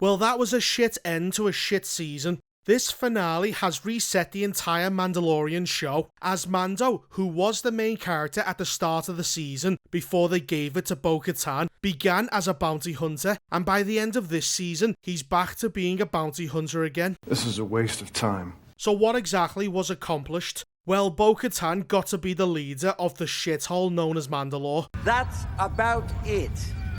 Well, that was a shit end to a shit season. This finale has reset the entire Mandalorian show, as Mando, who was the main character at the start of the season before they gave it to Bo-Katan, began as a bounty hunter, and by the end of this season, he's back to being a bounty hunter again. This is a waste of time. So what exactly was accomplished? Well, Bo-Katan got to be the leader of the shithole known as Mandalore. That's about it.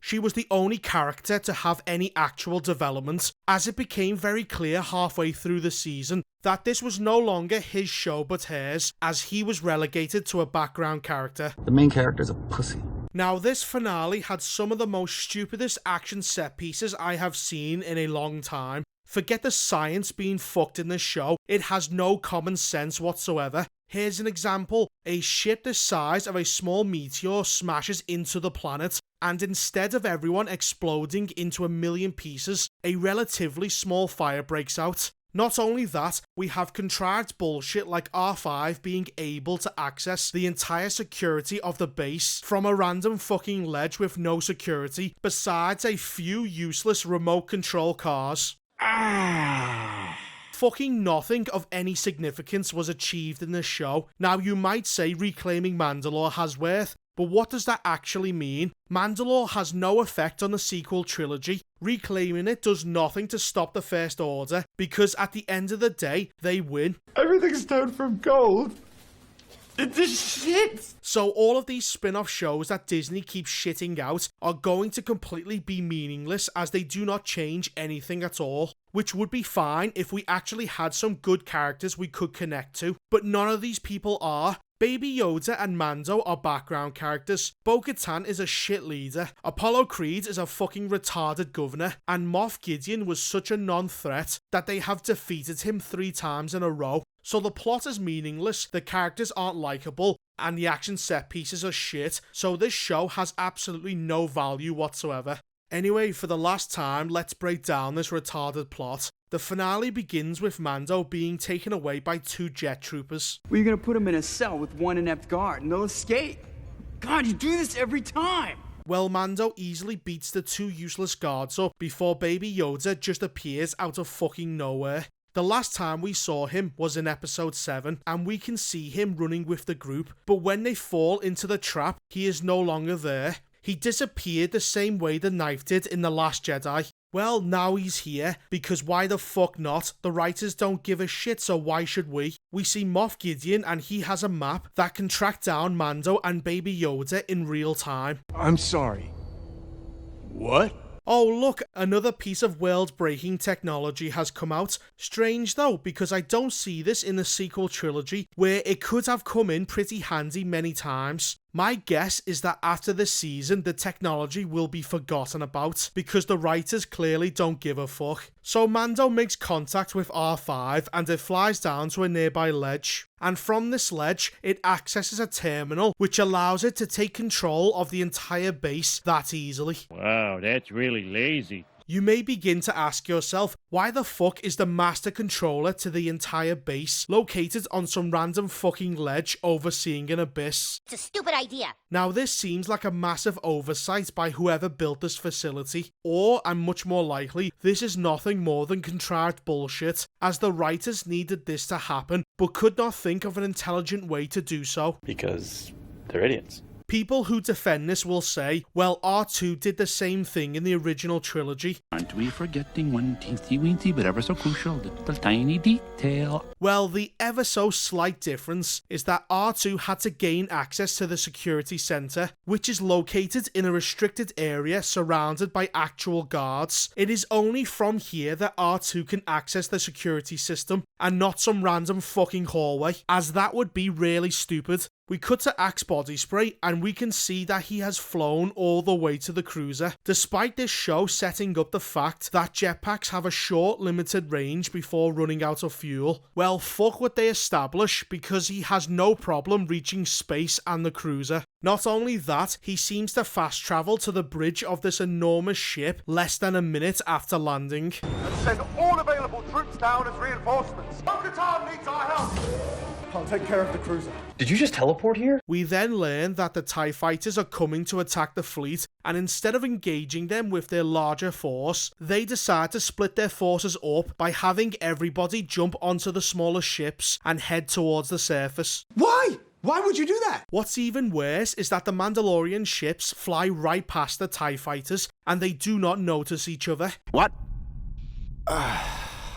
She was the only character to have any actual development, as it became very clear halfway through the season that this was no longer his show but hers, as he was relegated to a background character. The main character's a pussy. Now, this finale had some of the most stupidest action set pieces I have seen in a long time. Forget the science being fucked in this show, it has no common sense whatsoever. Here's an example. A ship the size of a small meteor smashes into the planet, and instead of everyone exploding into a million pieces, a relatively small fire breaks out. Not only that, we have contrived bullshit like R5 being able to access the entire security of the base from a random fucking ledge with no security, besides a few useless remote control cars. Fucking nothing of any significance was achieved in this show. Now, you might say reclaiming Mandalore has worth, but what does that actually mean? Mandalore has no effect on the sequel trilogy. Reclaiming it does nothing to stop the First Order, because at the end of the day, they win. Everything's turned from gold into shit! So all of these spin-off shows that Disney keeps shitting out are going to completely be meaningless, as they do not change anything at all. Which would be fine if we actually had some good characters we could connect to, but none of these people are. Baby Yoda and Mando are background characters, Bo-Katan is a shit leader, Apollo Creed is a fucking retarded governor, and Moff Gideon was such a non-threat that they have defeated him 3 times in a row. So the plot is meaningless, the characters aren't likeable, and the action set pieces are shit, so this show has absolutely no value whatsoever. Anyway, for the last time, let's break down this retarded plot. The finale begins with Mando being taken away by 2 jet troopers. Well, you're gonna put him in a cell with 1 inept guard and they'll escape. God, you do this every time! Well, Mando easily beats the 2 useless guards up before Baby Yoda just appears out of fucking nowhere. The last time we saw him was in episode 7, and we can see him running with the group, but when they fall into the trap, he is no longer there. He disappeared the same way the knife did in The Last Jedi. Well, now he's here, because why the fuck not? The writers don't give a shit, so why should we? We see Moff Gideon, and he has a map that can track down Mando and Baby Yoda in real time. I'm sorry. What? Oh look, another piece of world-breaking technology has come out. Strange though, because I don't see this in the sequel trilogy, where it could have come in pretty handy many times. My guess is that after this season, the technology will be forgotten about, because the writers clearly don't give a fuck. So Mando makes contact with R5 and it flies down to a nearby ledge. And from this ledge, it accesses a terminal which allows it to take control of the entire base that easily. Wow, that's really lazy. You may begin to ask yourself, why the fuck is the master controller to the entire base located on some random fucking ledge overseeing an abyss? It's a stupid idea. Now this seems like a massive oversight by whoever built this facility, or, and much more likely, this is nothing more than contrived bullshit, as the writers needed this to happen, but could not think of an intelligent way to do so. Because they're idiots. People who defend this will say, well, R2 did the same thing in the original trilogy. Aren't we forgetting one teensy-weensy but ever so crucial little tiny detail? Well, the ever so slight difference is that R2 had to gain access to the security center, which is located in a restricted area surrounded by actual guards. It is only from here that R2 can access the security system, and not some random fucking hallway, as that would be really stupid. We cut to Axe body spray and we can see that he has flown all the way to the cruiser, despite this show setting up the fact that jetpacks have a short limited range before running out of fuel. Well, fuck what they establish, because he has no problem reaching space and the cruiser. Not only that, he seems to fast travel to the bridge of this enormous ship less than a minute after landing. And send all available troops down as reinforcements. Bo-Katan needs our help! I'll take care of the cruiser. Did you just teleport here? We then learn that the TIE fighters are coming to attack the fleet, and instead of engaging them with their larger force, they decide to split their forces up by having everybody jump onto the smaller ships and head towards the surface. Why? Why would you do that? What's even worse is that the Mandalorian ships fly right past the TIE fighters and they do not notice each other. What?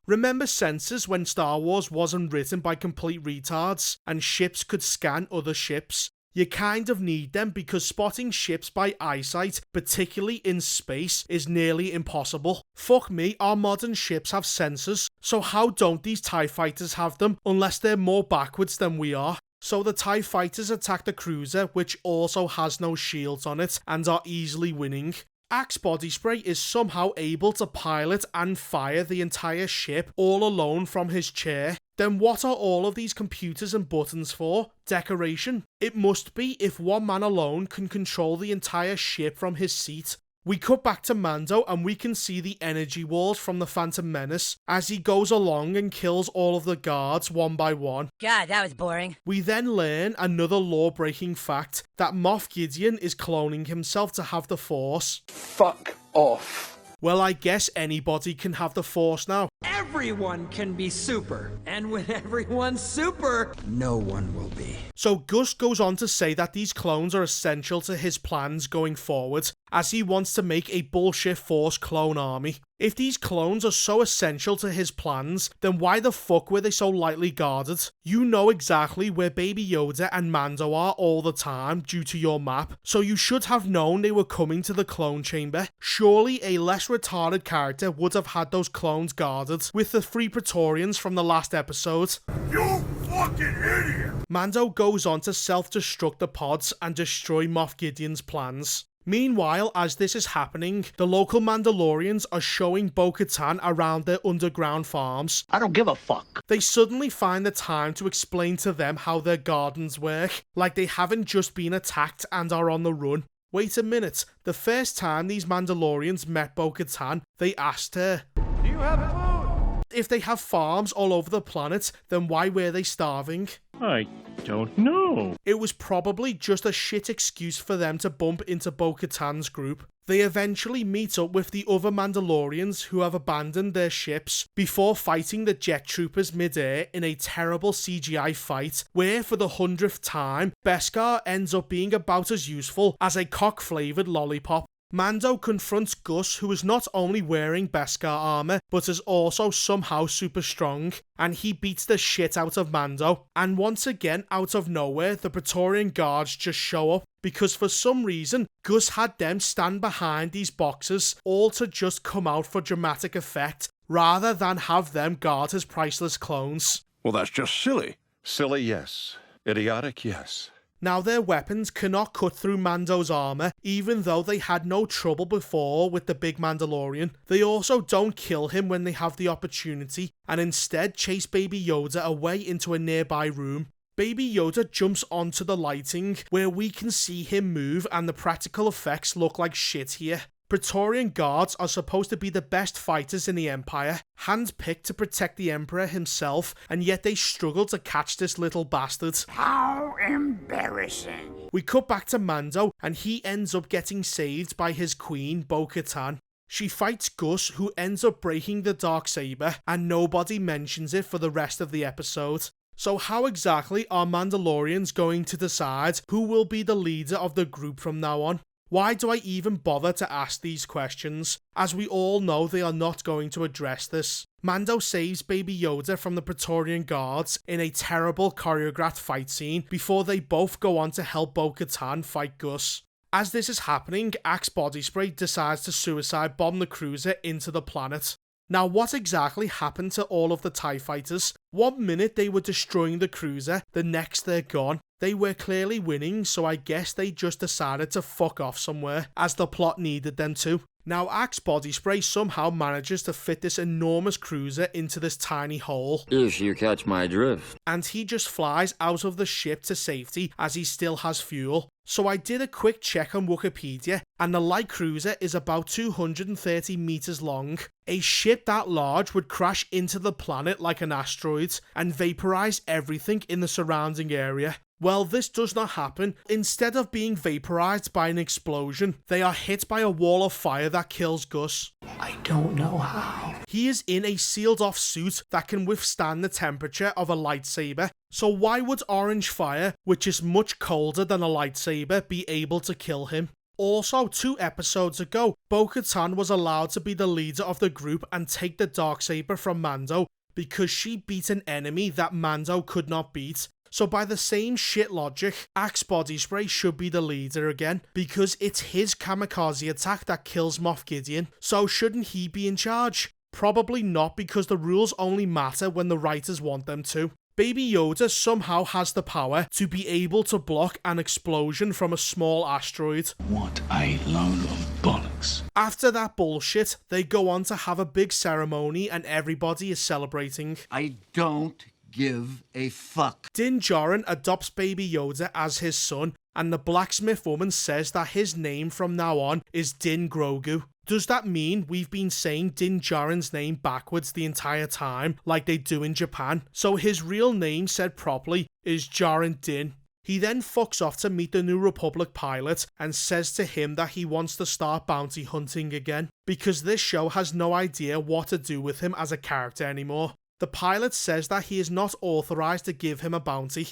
Remember Censors when Star Wars wasn't written by complete retards and ships could scan other ships? You kind of need them because spotting ships by eyesight, particularly in space, is nearly impossible. Fuck me, our modern ships have sensors, so how don't these TIE fighters have them unless they're more backwards than we are? So the TIE fighters attack the cruiser, which also has no shields on it, and are easily winning. Axe Body Spray is somehow able to pilot and fire the entire ship all alone from his chair. Then what are all of these computers and buttons for? Decoration? It must be if one man alone can control the entire ship from his seat. We cut back to Mando and we can see the energy walls from the Phantom Menace as he goes along and kills all of the guards one by one. God, that was boring. We then learn another law-breaking fact that Moff Gideon is cloning himself to have the Force. Fuck off. Well, I guess anybody can have the Force now. Everyone can be super, and when everyone's super, no one will be. So Gus goes on to say that these clones are essential to his plans going forward, as he wants to make a bullshit Force clone army. If these clones are so essential to his plans, then why the fuck were they so lightly guarded? You know exactly where Baby Yoda and Mando are all the time due to your map, so you should have known they were coming to the clone chamber. Surely a less retarded character would have had those clones guarded, with the 3 Praetorians from the last episode. You fucking idiot! Mando goes on to self-destruct the pods and destroy Moff Gideon's plans. Meanwhile, as this is happening, the local Mandalorians are showing Bo-Katan around their underground farms. I don't give a fuck. They suddenly find the time to explain to them how their gardens work, like they haven't just been attacked and are on the run. Wait a minute, the first time these Mandalorians met Bo-Katan, they asked her, Do you have food? if they have farms all over the planet, then why were they starving? I don't know. It was probably just a shit excuse for them to bump into Bo-Katan's group. They eventually meet up with the other Mandalorians who have abandoned their ships before fighting the jet troopers mid-air in a terrible CGI fight where, for the 100th time, Beskar ends up being about as useful as a cock-flavoured lollipop. Mando confronts Gus, who is not only wearing Beskar armor, but is also somehow super strong, and he beats the shit out of Mando. And once again, out of nowhere, the Praetorian guards just show up, because for some reason, Gus had them stand behind these boxes, all to just come out for dramatic effect, rather than have them guard his priceless clones. Well, that's just silly. Silly, yes. Idiotic, yes. Now their weapons cannot cut through Mando's armor, even though they had no trouble before with the big Mandalorian. They also don't kill him when they have the opportunity, and instead chase Baby Yoda away into a nearby room. Baby Yoda jumps onto the lighting, where we can see him move, and the practical effects look like shit here. Praetorian guards are supposed to be the best fighters in the Empire, handpicked to protect the Emperor himself, and yet they struggle to catch this little bastard. How embarrassing. We cut back to Mando, and he ends up getting saved by his queen, Bo-Katan. She fights Gus, who ends up breaking the Darksaber, and nobody mentions it for the rest of the episode. So how exactly are Mandalorians going to decide who will be the leader of the group from now on? Why do I even bother to ask these questions, as we all know they are not going to address this? Mando saves Baby Yoda from the Praetorian guards in a terrible choreographed fight scene before they both go on to help Bo-Katan fight Gus. As this is happening, Axe Body Spray decides to suicide bomb the cruiser into the planet. Now, what exactly happened to all of the TIE fighters? 1 minute they were destroying the cruiser, the next they're gone. They were clearly winning, so I guess they just decided to fuck off somewhere, as the plot needed them to. Now, Axe body spray somehow manages to fit this enormous cruiser into this tiny hole. If you catch my drift. And he just flies out of the ship to safety as he still has fuel. So I did a quick check on Wikipedia, and the light cruiser is about 230 meters long. A ship that large would crash into the planet like an asteroid and vaporize everything in the surrounding area. Well, this does not happen. Instead of being vaporized by an explosion, they are hit by a wall of fire that kills Gus. I don't know how. He is in a sealed off suit that can withstand the temperature of a lightsaber, so why would orange fire, which is much colder than a lightsaber, be able to kill him? Also, 2 episodes ago, Bo-Katan was allowed to be the leader of the group and take the Darksaber from Mando because she beat an enemy that Mando could not beat. So by the same shit logic, Axe body spray should be the leader again, because it's his kamikaze attack that kills Moff Gideon. So shouldn't he be in charge? Probably not, because the rules only matter when the writers want them to. Baby Yoda somehow has the power to be able to block an explosion from a small asteroid. What a load of bollocks. After that bullshit, they go on to have a big ceremony and everybody is celebrating. I don't give a fuck. Din Djarin adopts Baby Yoda as his son, and the blacksmith woman says that his name from now on is Din Grogu. Does that mean we've been saying Din Djarin's name backwards the entire time, like they do in Japan? So his real name, said properly, is Djarin Din. He then fucks off to meet the New Republic pilot and says to him that he wants to start bounty hunting again, because this show has no idea what to do with him as a character anymore. The pilot says that he is not authorized to give him a bounty.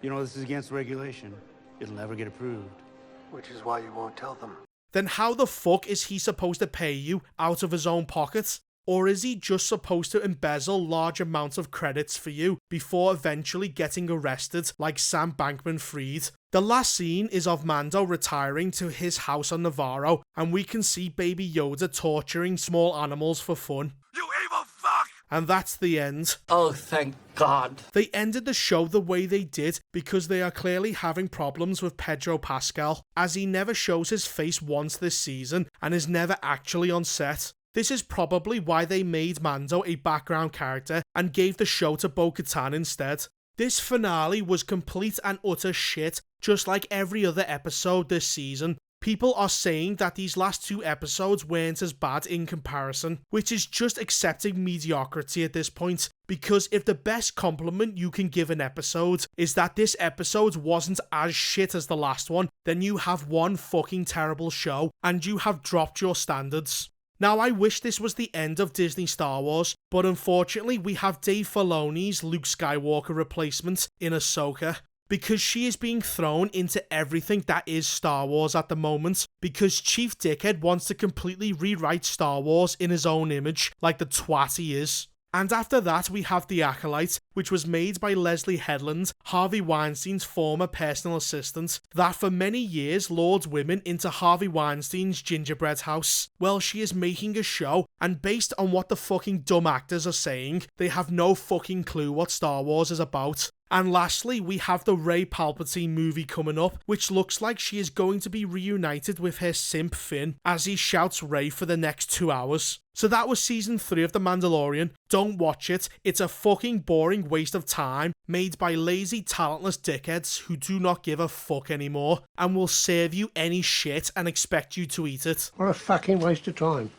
You know, this is against regulation. It'll never get approved. Which is why you won't tell them. Then how the fuck is he supposed to pay you out of his own pocket? Or is he just supposed to embezzle large amounts of credits for you before eventually getting arrested like Sam Bankman-Fried? The last scene is of Mando retiring to his house on Navarro, and we can see Baby Yoda torturing small animals for fun. You evil fuck! And that's the end. Oh, thank God. They ended the show the way they did because they are clearly having problems with Pedro Pascal, as he never shows his face once this season and is never actually on set. This is probably why they made Mando a background character and gave the show to Bo-Katan instead. This finale was complete and utter shit, just like every other episode this season. People are saying that these last 2 episodes weren't as bad in comparison, which is just accepting mediocrity at this point, because if the best compliment you can give an episode is that this episode wasn't as shit as the last one, then you have one fucking terrible show, and you have dropped your standards. Now, I wish this was the end of Disney Star Wars, but unfortunately we have Dave Filoni's Luke Skywalker replacement in Ahsoka, because she is being thrown into everything that is Star Wars at the moment, because Chief Dickhead wants to completely rewrite Star Wars in his own image, like the twat he is. And after that, we have The Acolyte, which was made by Leslie Headland, Harvey Weinstein's former personal assistant, that for many years lured women into Harvey Weinstein's gingerbread house. Well, she is making a show, and based on what the fucking dumb actors are saying, they have no fucking clue what Star Wars is about. And lastly, we have the Rey Palpatine movie coming up, which looks like she is going to be reunited with her simp Finn as he shouts Rey for the next 2 hours. So that was season 3 of The Mandalorian. Don't watch it. It's a fucking boring waste of time made by lazy, talentless dickheads who do not give a fuck anymore and will serve you any shit and expect you to eat it. What a fucking waste of time.